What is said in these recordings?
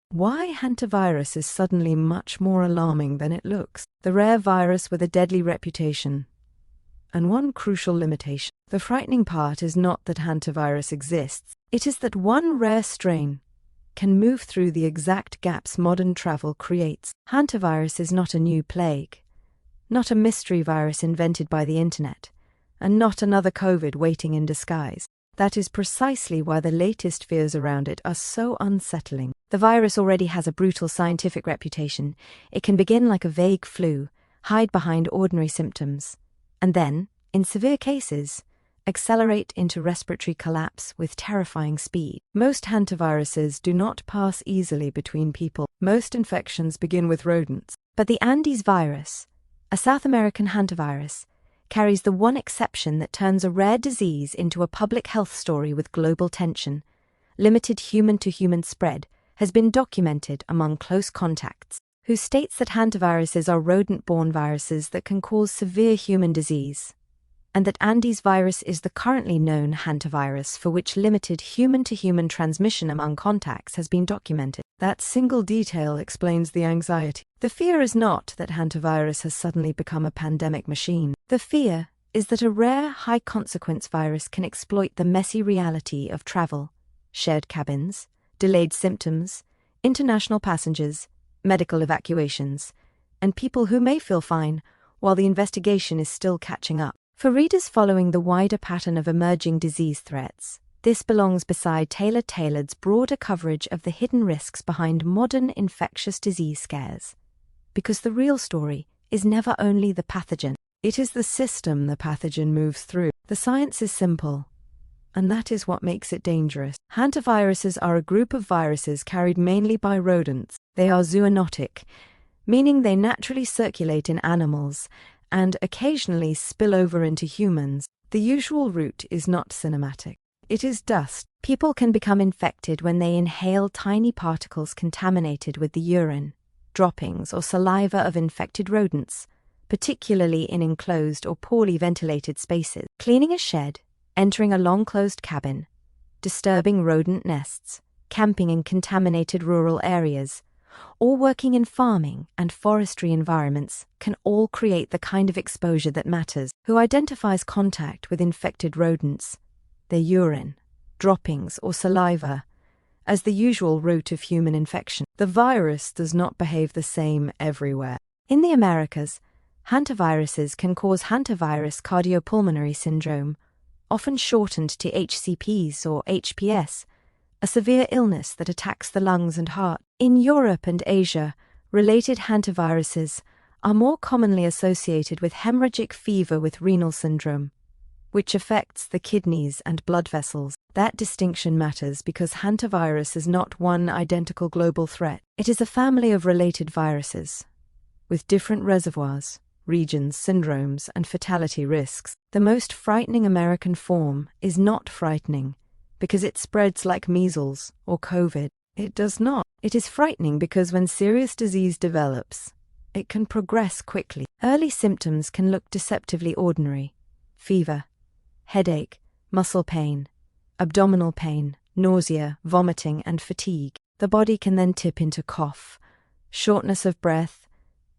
Why hantavirus is suddenly much more alarming than it looks. The rare virus with a deadly reputation. And one crucial limitation. The frightening part is not that hantavirus exists, it is that one rare strain can move through the exact gaps modern travel creates. Hantavirus is not a new plague, not a mystery virus invented by the internet, and not another COVID waiting in disguise. That is precisely why the latest fears around it are so unsettling. The virus already has a brutal scientific reputation. It can begin like a vague flu, hide behind ordinary symptoms, and then, in severe cases, accelerate into respiratory collapse with terrifying speed. Most hantaviruses do not pass easily between people. Most infections begin with rodents. But the Andes virus, a South American hantavirus, carries the one exception that turns a rare disease into a public health story with global tension. Limited human-to-human spread has been documented among close contacts, who states that hantaviruses are rodent-borne viruses that can cause severe human disease, and that Andes virus is the currently known hantavirus for which limited human-to-human transmission among contacts has been documented. That single detail explains the anxiety. The fear is not that hantavirus has suddenly become a pandemic machine. The fear is that a rare, high-consequence virus can exploit the messy reality of travel, shared cabins, delayed symptoms, international passengers, medical evacuations, and people who may feel fine while the investigation is still catching up. For readers following the wider pattern of emerging disease threats, this belongs beside Taylor Tailored's broader coverage of the hidden risks behind modern infectious disease scares. Because the real story is never only the pathogen, it is the system the pathogen moves through. The science is simple, and that is what makes it dangerous. Hantaviruses are a group of viruses carried mainly by rodents. They are zoonotic, meaning they naturally circulate in animals and occasionally spill over into humans. The usual route is not cinematic. It is dust. People can become infected when they inhale tiny particles contaminated with the urine, droppings, or saliva of infected rodents, particularly in enclosed or poorly ventilated spaces. Cleaning a shed, entering a long-closed cabin, disturbing rodent nests, camping in contaminated rural areas, or working in farming and forestry environments can all create the kind of exposure that matters. Who identifies contact with infected rodents, their urine, droppings, or saliva, as the usual route of human infection? The virus does not behave the same everywhere. In the Americas, hantaviruses can cause hantavirus cardiopulmonary syndrome, often shortened to HCPs or HPS, a severe illness that attacks the lungs and heart. In Europe and Asia, related hantaviruses are more commonly associated with hemorrhagic fever with renal syndrome, which affects the kidneys and blood vessels. That distinction matters because hantavirus is not one identical global threat. It is a family of related viruses, with different reservoirs, regions, syndromes, and fatality risks. The most frightening American form is not frightening because it spreads like measles or COVID. It does not. It is frightening because when serious disease develops, it can progress quickly. Early symptoms can look deceptively ordinary: fever, headache, muscle pain, abdominal pain, nausea, vomiting, and fatigue. The body can then tip into cough, shortness of breath,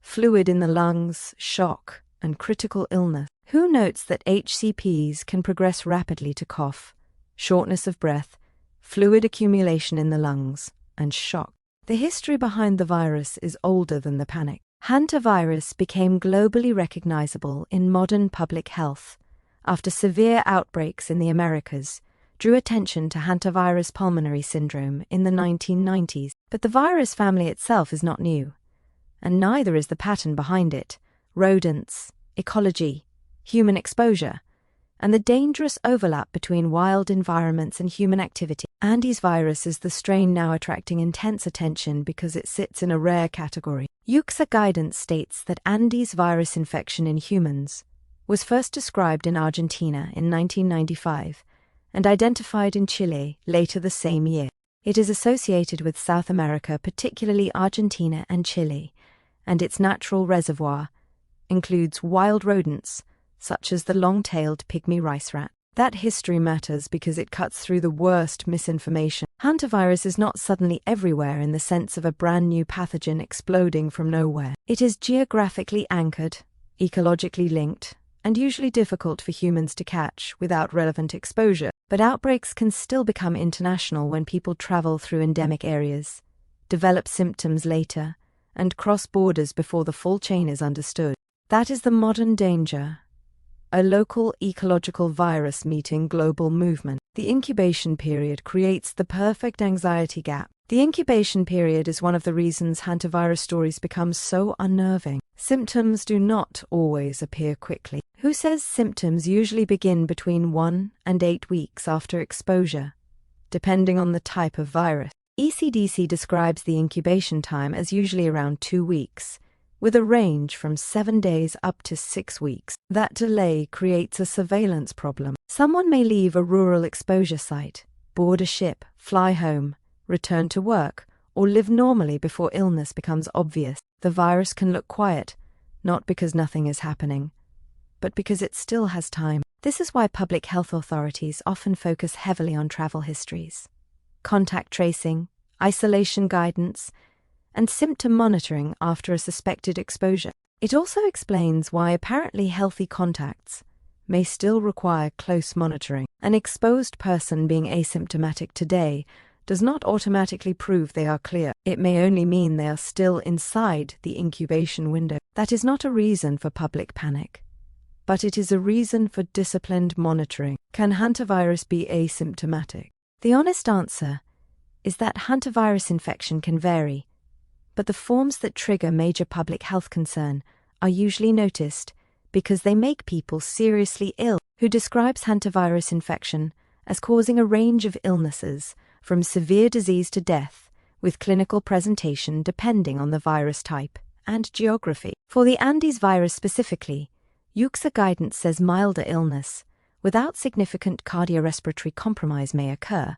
fluid in the lungs, shock, and critical illness. WHO notes that HCPs can progress rapidly to cough, shortness of breath, fluid accumulation in the lungs, and shock. The history behind the virus is older than the panic. Hantavirus became globally recognizable in modern public health after severe outbreaks in the Americas drew attention to hantavirus pulmonary syndrome in the 1990s. But the virus family itself is not new, and neither is the pattern behind it: rodents, ecology, human exposure, and the dangerous overlap between wild environments and human activity. Andes virus is the strain now attracting intense attention because it sits in a rare category. UXA guidance states that Andes virus infection in humans was first described in Argentina in 1995 and identified in Chile later the same year. It is associated with South America, particularly Argentina and Chile, and its natural reservoir includes wild rodents, such as the long-tailed pygmy rice rat. That history matters because it cuts through the worst misinformation. Hantavirus is not suddenly everywhere in the sense of a brand new pathogen exploding from nowhere. It is geographically anchored, ecologically linked, and usually difficult for humans to catch without relevant exposure. But outbreaks can still become international when people travel through endemic areas, develop symptoms later, and cross borders before the full chain is understood. That is the modern danger. A local ecological virus meeting global movement. The incubation period creates the perfect anxiety gap. The incubation period is one of the reasons hantavirus stories become so unnerving. Symptoms do not always appear quickly. WHO says symptoms usually begin between 1 and 8 weeks after exposure, depending on the type of virus. ECDC describes the incubation time as usually around 2 weeks, with a range from 7 days up to 6 weeks. That delay creates a surveillance problem. Someone may leave a rural exposure site, board a ship, fly home, return to work, or live normally before illness becomes obvious. The virus can look quiet, not because nothing is happening, but because it still has time. This is why public health authorities often focus heavily on travel histories, contact tracing, isolation guidance, and symptom monitoring after a suspected exposure. It also explains why apparently healthy contacts may still require close monitoring. An exposed person being asymptomatic today does not automatically prove they are clear. It may only mean they are still inside the incubation window. That is not a reason for public panic, but it is a reason for disciplined monitoring. Can hantavirus be asymptomatic? The honest answer is that hantavirus infection can vary, but the forms that trigger major public health concern are usually noticed because they make people seriously ill. WHO describes hantavirus infection as causing a range of illnesses, from severe disease to death, with clinical presentation depending on the virus type and geography. For the Andes virus specifically, UXA guidance says milder illness without significant cardiorespiratory compromise may occur,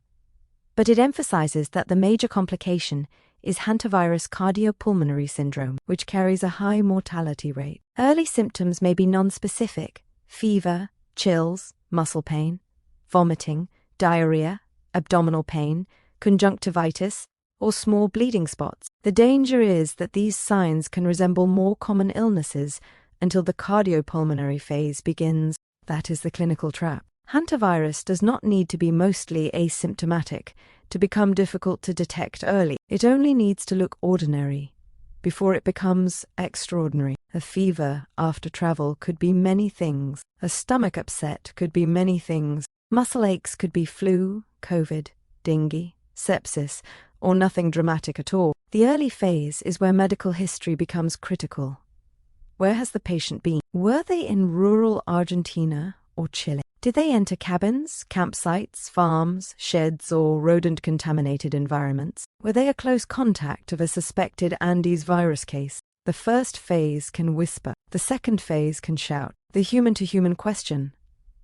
but it emphasizes that the major complication is hantavirus cardiopulmonary syndrome, which carries a high mortality rate. Early symptoms may be nonspecific: fever, chills, muscle pain, vomiting, diarrhea, abdominal pain, conjunctivitis, or small bleeding spots. The danger is that these signs can resemble more common illnesses until the cardiopulmonary phase begins. That is the clinical trap. Hantavirus does not need to be mostly asymptomatic to become difficult to detect early. It only needs to look ordinary before it becomes extraordinary. A fever after travel could be many things. A stomach upset could be many things. Muscle aches could be flu, COVID, dengue, sepsis, or nothing dramatic at all. The early phase is where medical history becomes critical. Where has the patient been? Were they in rural Argentina or Chile? Did they enter cabins, campsites, farms, sheds, or rodent-contaminated environments? Were they a close contact of a suspected Andes virus case? The first phase can whisper. The second phase can shout. The human-to-human question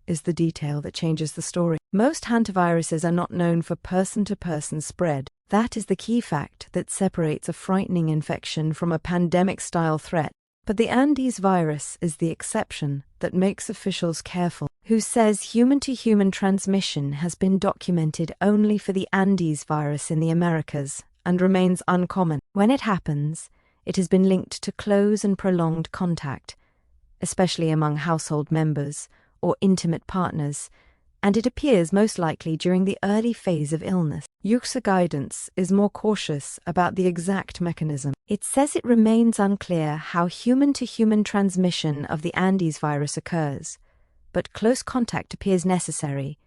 is the detail that changes the story. Most hantaviruses are not known for person-to-person spread. That is the key fact that separates a frightening infection from a pandemic-style threat. But the Andes virus is the exception that makes officials careful. WHO says human-to-human transmission has been documented only for the Andes virus in the Americas and remains uncommon. When it happens, it has been linked to close and prolonged contact, especially among household members or intimate partners, and it appears most likely during the early phase of illness. UXA guidance is more cautious about the exact mechanism. It says it remains unclear how human-to-human transmission of the Andes virus occurs, but close contact appears necessary.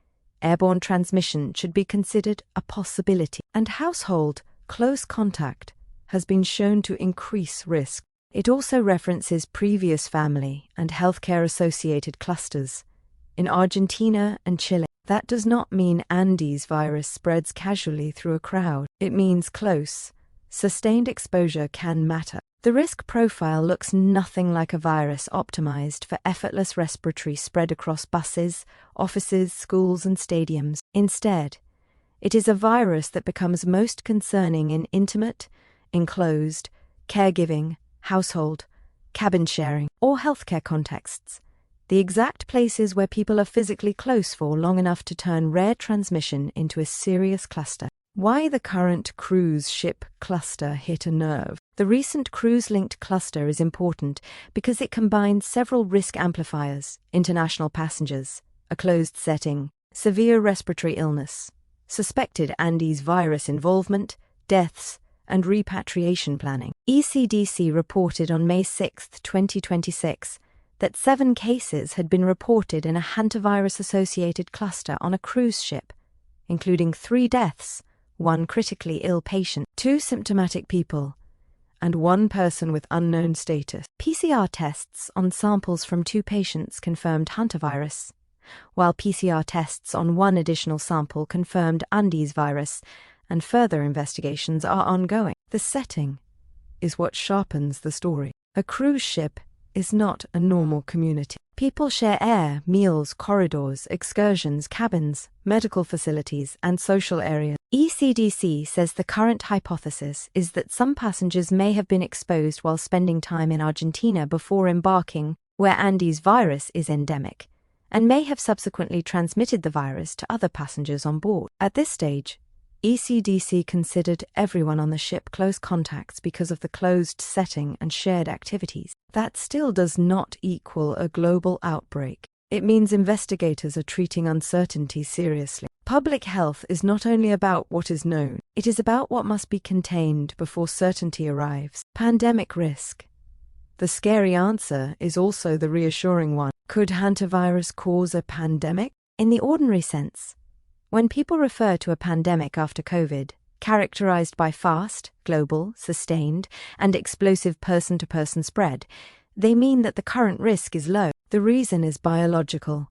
Airborne transmission should be considered a possibility, and household close contact has been shown to increase risk. It also references previous family and healthcare-associated clusters in Argentina and Chile. That does not mean Andes virus spreads casually through a crowd. It means close, sustained exposure can matter. The risk profile looks nothing like a virus optimized for effortless respiratory spread across buses, offices, schools, and stadiums. Instead, it is a virus that becomes most concerning in intimate, enclosed, caregiving, household, cabin sharing, or healthcare contexts, the exact places where people are physically close for long enough to turn rare transmission into a serious cluster. Why the current cruise ship cluster hit a nerve. The recent cruise-linked cluster is important because it combines several risk amplifiers: international passengers, a closed setting, severe respiratory illness, suspected Andes virus involvement, deaths, and repatriation planning. ECDC reported on May 6, 2026, that 7 cases had been reported in a hantavirus-associated cluster on a cruise ship, including 3 deaths, 1 critically ill patient, 2 symptomatic people, and 1 person with unknown status. PCR tests on samples from 2 patients confirmed hantavirus, while PCR tests on 1 additional sample confirmed Andes virus, and further investigations are ongoing. The setting is what sharpens the story. A cruise ship is not a normal community. People share air, meals, corridors, excursions, cabins, medical facilities, and social areas. ECDC says the current hypothesis is that some passengers may have been exposed while spending time in Argentina before embarking, where Andes virus is endemic, and may have subsequently transmitted the virus to other passengers on board. At this stage, ECDC considered everyone on the ship close contacts because of the closed setting and shared activities. That still does not equal a global outbreak. It means investigators are treating uncertainty seriously. Public health is not only about what is known, it is about what must be contained before certainty arrives. Pandemic risk. The scary answer is also the reassuring one. Could hantavirus cause a pandemic? In the ordinary sense, when people refer to a pandemic after COVID, characterized by fast, global, sustained, and explosive person-to-person spread, they mean that the current risk is low. The reason is biological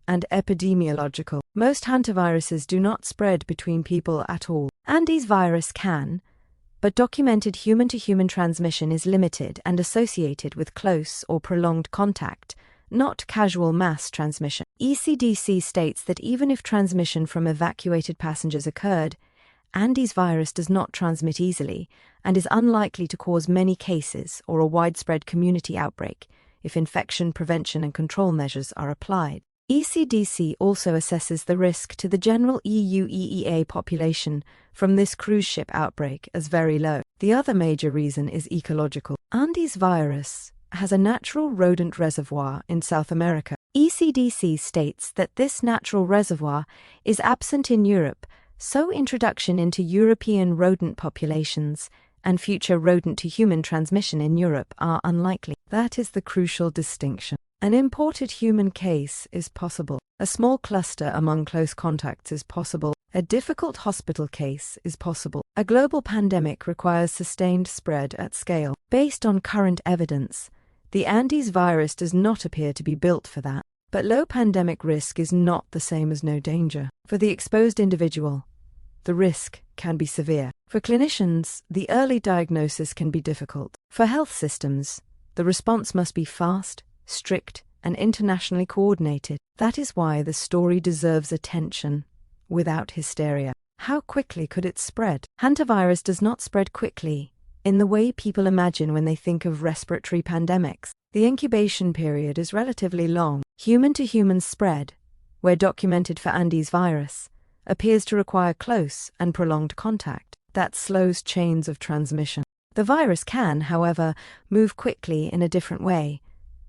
and epidemiological. Most hantaviruses do not spread between people at all. Andes virus can, but documented human-to-human transmission is limited and associated with close or prolonged contact, not casual mass transmission. ECDC states that even if transmission from evacuated passengers occurred, Andes virus does not transmit easily and is unlikely to cause many cases or a widespread community outbreak if infection prevention and control measures are applied. ECDC also assesses the risk to the general EU-EEA population from this cruise ship outbreak as very low. The other major reason is ecological. Andes virus has a natural rodent reservoir in South America. ECDC states that this natural reservoir is absent in Europe, so introduction into European rodent populations and future rodent-to-human transmission in Europe are unlikely. That is the crucial distinction. An imported human case is possible. A small cluster among close contacts is possible. A difficult hospital case is possible. A global pandemic requires sustained spread at scale. Based on current evidence, the Andes virus does not appear to be built for that. But low pandemic risk is not the same as no danger. For the exposed individual, the risk can be severe. For clinicians, the early diagnosis can be difficult. For health systems, the response must be fast, strict, and internationally coordinated. That is why the story deserves attention without hysteria. How quickly could it spread? Hantavirus does not spread quickly in the way people imagine when they think of respiratory pandemics. The incubation period is relatively long. Human-to-human spread, where documented for Andes virus, appears to require close and prolonged contact. That slows chains of transmission. The virus can, however, move quickly in a different way,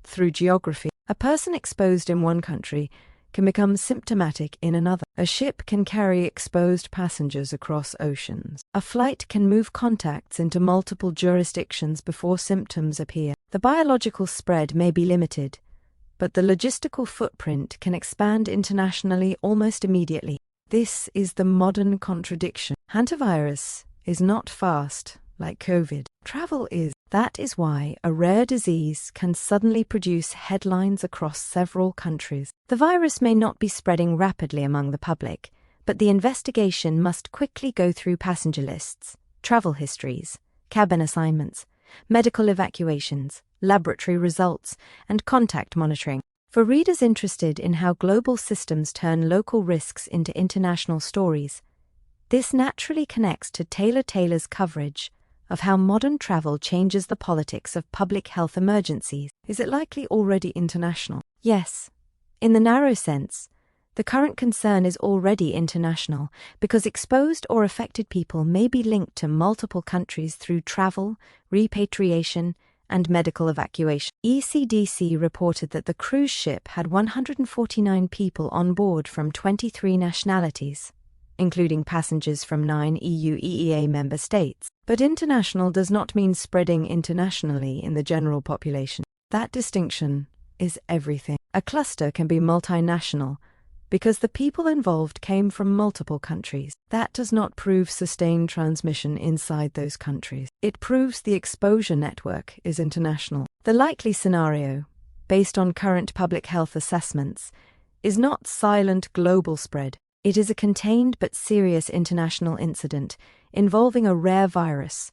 through geography. A person exposed in one country can become symptomatic in another. A ship can carry exposed passengers across oceans. A flight can move contacts into multiple jurisdictions before symptoms appear. The biological spread may be limited, but the logistical footprint can expand internationally almost immediately. This is the modern contradiction. Hantavirus is not fast like COVID. Travel is. That is why a rare disease can suddenly produce headlines across several countries. The virus may not be spreading rapidly among the public, but the investigation must quickly go through passenger lists, travel histories, cabin assignments, medical evacuations, laboratory results, and contact monitoring. For readers interested in how global systems turn local risks into international stories, this naturally connects to Taylor's coverage of how modern travel changes the politics of public health emergencies. Is it likely already international? Yes. In the narrow sense, The current concern is already international because exposed or affected people may be linked to multiple countries through travel, repatriation, and medical evacuation. ECDC reported that the cruise ship had 149 people on board from 23 nationalities, including passengers from 9 EU/EEA member states. But international does not mean spreading internationally in the general population. That distinction is everything. A cluster can be multinational because the people involved came from multiple countries. That does not prove sustained transmission inside those countries. It proves the exposure network is international. The likely scenario, based on current public health assessments, is not silent global spread. It is a contained but serious international incident involving a rare virus,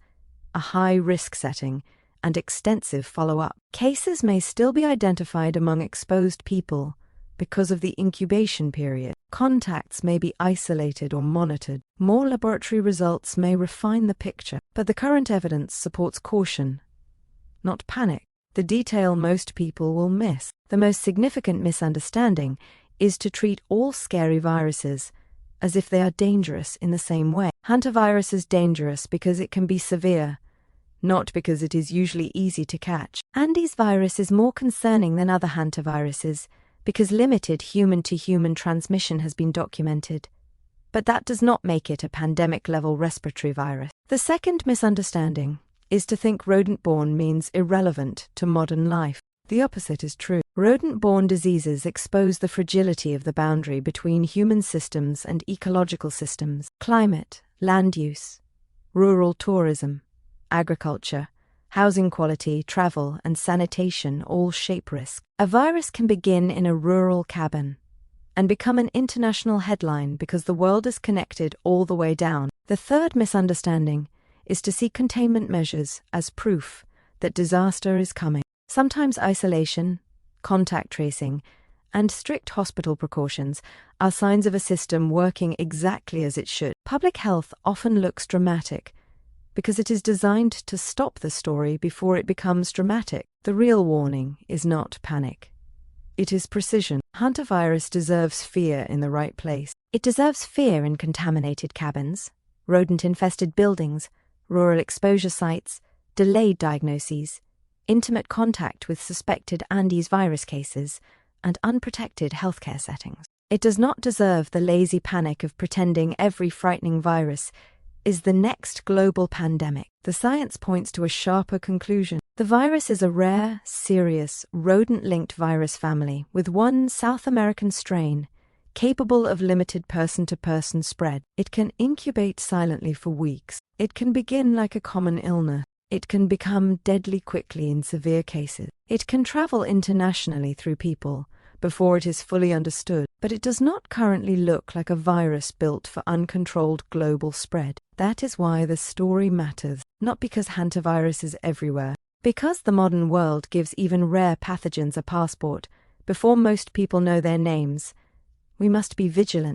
a high-risk setting, and extensive follow-up. Cases may still be identified among exposed people because of the incubation period. Contacts may be isolated or monitored. More laboratory results may refine the picture, but the current evidence supports caution, not panic. The detail most people will miss. The most significant misunderstanding is to treat all scary viruses as if they are dangerous in the same way. Hantavirus is dangerous because it can be severe, not because it is usually easy to catch. Andes virus is more concerning than other hantaviruses because limited human-to-human transmission has been documented. But that does not make it a pandemic-level respiratory virus. The second misunderstanding is to think rodent-borne means irrelevant to modern life. The opposite is true. Rodent-borne diseases expose the fragility of the boundary between human systems and ecological systems. Climate, land use, rural tourism, agriculture, housing quality, travel, and sanitation all shape risk. A virus can begin in a rural cabin and become an international headline because the world is connected all the way down. The third misunderstanding is to see containment measures as proof that disaster is coming. Sometimes isolation, contact tracing, and strict hospital precautions are signs of a system working exactly as it should. Public health often looks dramatic because it is designed to stop the story before it becomes dramatic. The real warning is not panic. It is precision. Hantavirus deserves fear in the right place. It deserves fear in contaminated cabins, rodent-infested buildings, rural exposure sites, delayed diagnoses, intimate contact with suspected Andes virus cases, and unprotected healthcare settings. It does not deserve the lazy panic of pretending every frightening virus is the next global pandemic. The science points to a sharper conclusion. The virus is a rare, serious, rodent-linked virus family with one South American strain capable of limited person-to-person spread. It can incubate silently for weeks. It can begin like a common illness. It can become deadly quickly in severe cases. It can travel internationally through people before it is fully understood, but it does not currently look like a virus built for uncontrolled global spread. That is why the story matters, not because hantavirus is everywhere, because the modern world gives even rare pathogens a passport before most people know their names. We must be vigilant,